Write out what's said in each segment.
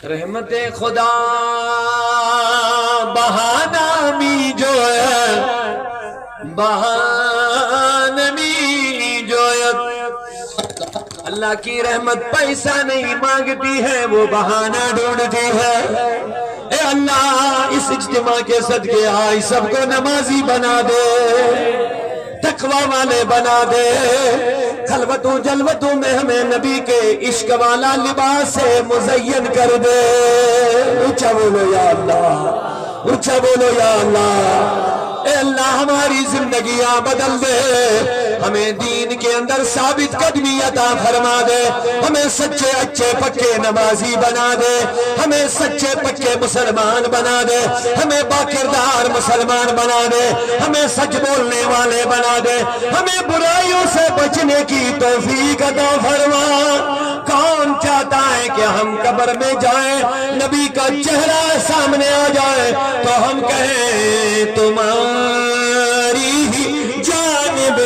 رحمت خدا بہانہ می جو ہے، بہانہ می جو ہے، اللہ کی رحمت پیسہ نہیں مانگتی ہے، وہ بہانہ ڈھونڈتی ہے۔ اے اللہ اس اجتماع کے صدقے آئی سب کو نمازی بنا دے، تقوی والے بنا دے، خلوتوں جلوتوں میں ہمیں نبی کے عشق والا لباس سے مزین کر دے۔ اونچا بولو یا اللہ، اونچا بولو یا اللہ۔ اے اللہ ہماری زندگیاں بدل دے، ہمیں دین کے اندر ثابت قدمی عطا فرما دے، ہمیں سچے اچھے پکے نمازی بنا دے، ہمیں سچے پکے مسلمان بنا دے، ہمیں باکردار مسلمان بنا دے، ہمیں سچ بولنے والے بنا دے، ہمیں برائیوں سے بچنے کی توفیق عطا فرما۔ کون چاہتا ہے کہ ہم قبر میں جائیں، نبی کا چہرہ سامنے آ جائے تو ہم کہیں تمہاری ہی جانب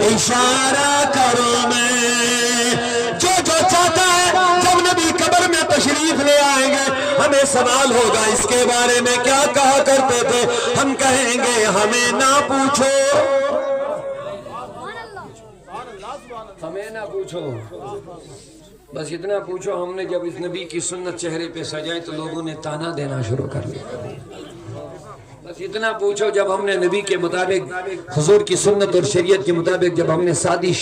اشارہ کرو میں۔ جو چاہتا ہے جب نبی قبر میں تشریف لے آئیں گے ہمیں سوال ہوگا اس کے بارے میں کیا کہا کرتے تھے، ہم کہیں گے ہمیں نہ پوچھو، ہمیں نہ پوچھو، بس اتنا پوچھو ہم نے جب اس نبی کی سنت چہرے پہ سجائے تو لوگوں نے تانا دینا شروع کر دیا۔ بس اتنا پوچھو جب ہم نے نبی کے مطابق حضور کی سنت اور شریعت کے مطابق جب ہم نے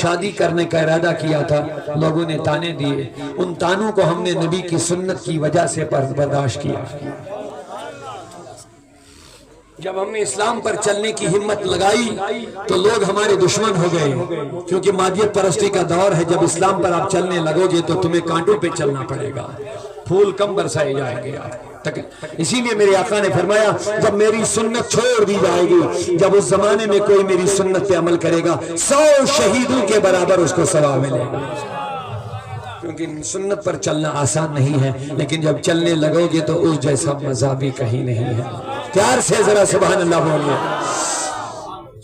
شادی کرنے کا ارادہ کیا تھا لوگوں نے تانے دیے، ان تانوں کو ہم نے نبی کی سنت کی وجہ سے برداشت کیا۔ جب ہم نے اسلام پر چلنے کی ہمت لگائی تو لوگ ہمارے دشمن ہو گئے، کیونکہ مادیت پرستی کا دور ہے۔ جب اسلام پر آپ چلنے لگو گے تو تمہیں کانٹوں پہ چلنا پڑے گا، پھول کم برسائے جائیں گے آپ۔ اسی لیے میرے آقا نے فرمایا جب میری سنت چھوڑ دی جائے گی، جب اس زمانے میں کوئی میری سنت پہ عمل کرے گا 100 شہیدوں کے برابر اس کو ثواب ملے گا۔ کیونکہ سنت پر چلنا آسان نہیں ہے، لیکن جب چلنے لگو گے تو اس جیسا مزہ بھی کہیں نہیں ہے۔ پیار سے ذرا سبحان اللہ بولیے۔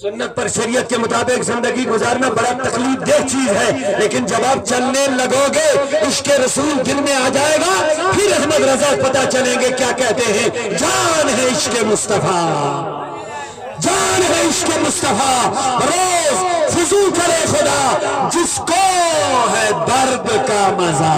سنت پر شریعت کے مطابق زندگی گزارنا بڑا تکلیف دہ چیز ہے، لیکن جب آپ چلنے لگو گے عشق رسول دل میں آ جائے گا، پھر احمد رضا پتہ چلیں گے کیا کہتے ہیں، جان ہے عشق مصطفیٰ، جان ہے عشق مصطفیٰ، روز فضو کرے خدا جس کو ہے درد کا مزہ۔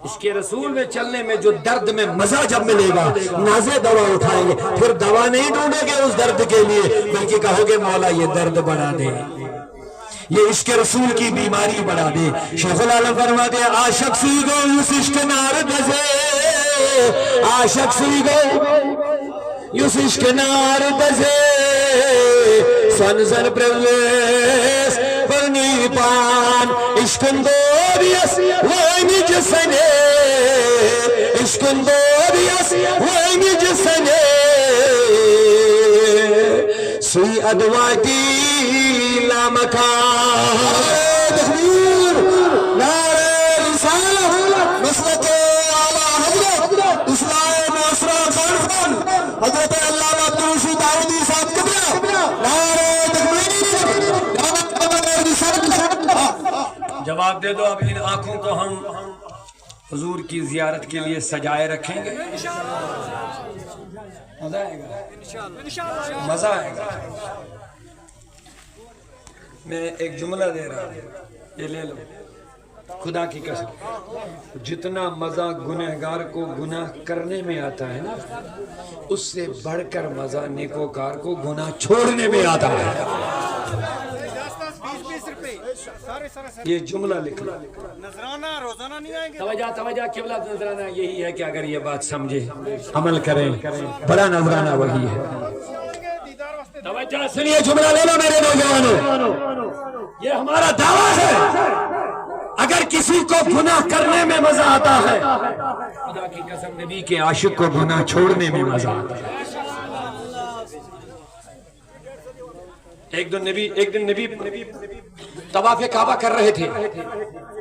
اس کے رسول میں چلنے میں جو درد میں مزہ جب ملے گا نازے دوا اٹھائیں گے، پھر دوا نہیں ڈھونڈیں گے اس درد کے لیے، بلکہ کہو گے مولا یہ درد بڑھا دے، یہ عشق رسول کی بیماری بڑھا دے۔ شیخ العالم فرماتے ہیں عاشق سی گو یوس عشق نار دزے، عاشق سی گو یوس عشق نار دزے، سنزن پرویس پرنی پان عشقن دوریس وینی جسنے، عشقن دوریس وینی جسنے، سوی ادواتی لامکان تکبیر نعرہ رسالت مسلک اعلی حضرت اسلام معاصرہ خان حضرت علامہ عبدالرشید داؤدی صاحب قبلہ نعرہ تکبیر۔ جواب دے دو اب ان آنکھوں کو ہم حضور کی زیارت کے لیے سجائے رکھیں گے، مزہ آئے گا، مزہ آئے گا۔ میں ایک جملہ دے رہا ہوں، یہ لے لو خدا کی قسم، جتنا مزہ گنہگار کو گناہ کرنے میں آتا ہے نا اس سے بڑھ کر مزہ نیکوکار کو گناہ چھوڑنے میں آتا ہے۔ یہ جملہ لکھ لو، نذرانہ روزانہ نہیں آئیں گے۔ توجہ قبلہ نذرانہ یہی ہے کہ اگر یہ بات سمجھے عمل کریں بڑا نذرانہ وہی ہے۔ توجہ سنیے جملہ لے لو میرے نوجوانوں، یہ ہمارا دعویٰ ہے اگر کسی کو گناہ کرنے میں مزہ آتا ہے، خدا کی قسم نبی کے عاشق کو گناہ چھوڑنے میں مزہ آتا ہے۔ ایک دن نبی طواف کعبہ کر رہے تھے،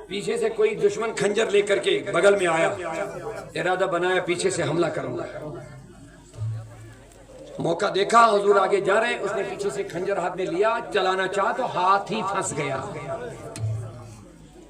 پیچھے سے کوئی دشمن کھنجر لے کر کے بغل میں آیا، ارادہ بنایا پیچھے سے حملہ کروں گا۔ موقع دیکھا حضور آگے جا رہے ہیں، اس نے پیچھے سے کھنجر ہاتھ میں لیا، چلانا چاہا تو ہاتھ ہی پھنس گیا۔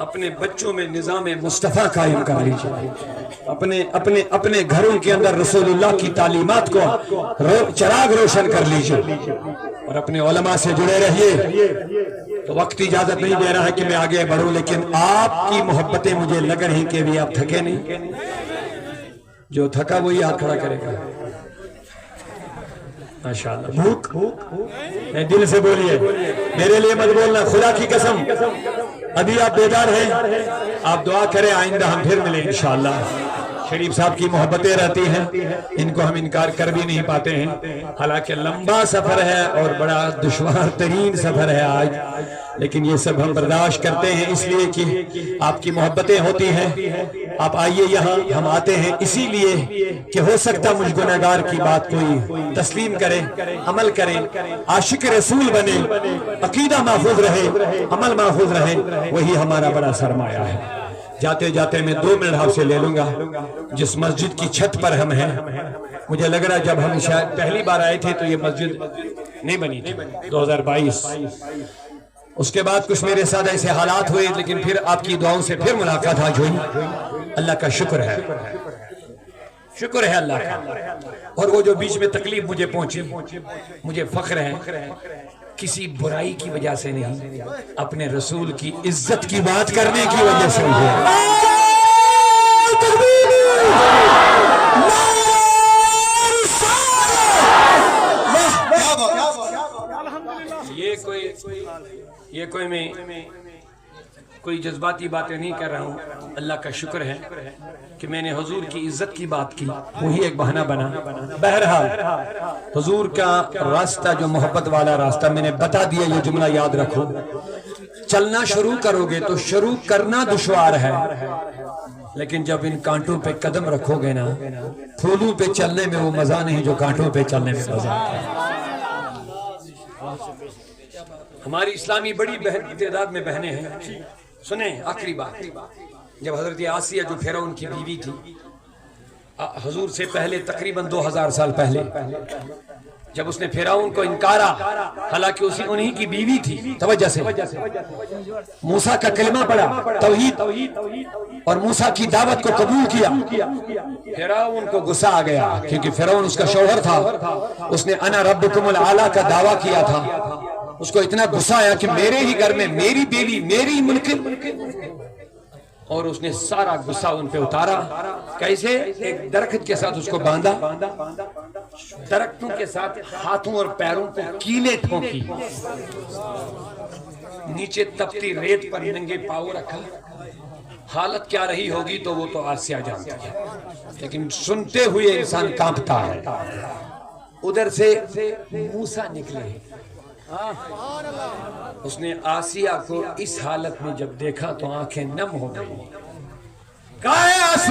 اپنے بچوں میں نظام مصطفیٰ قائم کر لیجئے، اپنے گھروں کے اندر رسول اللہ کی تعلیمات کو چراغ روشن کر لیجئے، اور اپنے علماء سے جڑے رہیے۔ تو وقت اجازت نہیں دے رہا ہے کہ میں آگے بڑھوں، لیکن آپ کی محبتیں مجھے لگ رہی کہ بھی آپ تھکے نہیں۔ جو تھکا وہی ہاتھ کھڑا کرے گا۔ ماشاءاللہ، بھوک دل سے بولیے، میرے لیے مت بولنا، خدا کی قسم ابھی آپ بیدار ہیں، آپ دعا کریں، آئندہ ہم پھر ملیں انشاءاللہ۔ شریف صاحب کی محبتیں رہتی ہیں، ان کو ہم انکار کر بھی نہیں پاتے ہیں، حالانکہ لمبا سفر ہے اور بڑا دشوار ترین سفر ہے آج، لیکن یہ سب ہم برداشت کرتے ہیں اس لیے کہ آپ کی محبتیں ہوتی ہیں۔ آپ آئیے یہاں، ہم آتے ہیں اسی لیے کہ ہو سکتا مجھ گنہگار کی بات کوئی تسلیم کرے، عمل کرے، عاشق رسول بنے، عقیدہ محفوظ رہے، عمل محفوظ رہے، وہی ہمارا بڑا سرمایہ ہے۔ جاتے جاتے میں 2 منٹ آپ سے لے لوں گا۔ جس مسجد کی چھت پر ہم ہیں، مجھے لگ رہا جب ہم شاید پہلی بار آئے تھے تو یہ مسجد نہیں بنی تھی، 2022۔ اس کے بعد کچھ میرے ساتھ ایسے حالات ہوئے، لیکن پھر آپ کی دعاؤں سے پھر ملاقات آج ہوئی۔ اللہ کا شکر ہے، شکر ہے اللہ کا۔ اور وہ جو بیچ میں تکلیف مجھے پہنچی، مجھے فخر ہے، کسی برائی کی وجہ سے نہیں، اپنے رسول کی عزت کی بات کرنے کی وجہ سے یہ کوئی میں کوئی جذباتی باتیں نہیں کر رہا ہوں۔ اللہ کا شکر ہے کہ میں نے حضور کی عزت کی بات کی، وہی ایک بہانہ بنا۔ بہرحال حضور کا راستہ جو محبت والا راستہ میں نے بتا دیا، یہ جملہ یاد رکھو۔ چلنا شروع کرو گے تو شروع کرنا دشوار ہے، لیکن جب ان کانٹوں پہ قدم رکھو گے نا، پھولوں پہ چلنے میں وہ مزہ نہیں جو کانٹوں پہ چلنے میں مزہ ہے۔ ہماری اسلامی بڑی تعداد میں بہنیں ہیں۔ سنیں آخری بات، جب حضرت آسیہ جو فرعون کی بیوی تھی، حضور سے پہلے تقریباً 2000 سال پہلے، جب اس نے فرعون کو انکارا، حالانکہ انہی کی بیوی تھی، توجہ سے موسیٰ کا کلمہ پڑھا، توحید، اور موسیٰ کی دعوت کو قبول کیا، فرعون کو غصہ آ گیا، کیونکہ فرعون اس کا شوہر تھا، اس نے انا ربکم الاعلی کا دعویٰ کیا تھا۔ اس کو اتنا غصہ آیا کہ میرے ہی گھر میں میری بیوی، میری ملک، اور اس نے سارا غصہ ان پہ اتارا۔ کیسے؟ ایک درخت کے ساتھ اس کو باندھا، درختوں کے ساتھ ہاتھوں اور پیروں کو کیلیں ٹھونکی، نیچے تپتی ریت پر ننگے پاؤں رکھا۔ حالت کیا رہی ہوگی تو وہ تو آسیہ جانتا ہے، لیکن سنتے ہوئے انسان کانپتا ہے۔ ادھر سے موسیٰ نکلے، اس نے آسیہ کو اس حالت میں جب دیکھا تو آنکھیں نم ہو گئی۔ کہا ہے آسیہ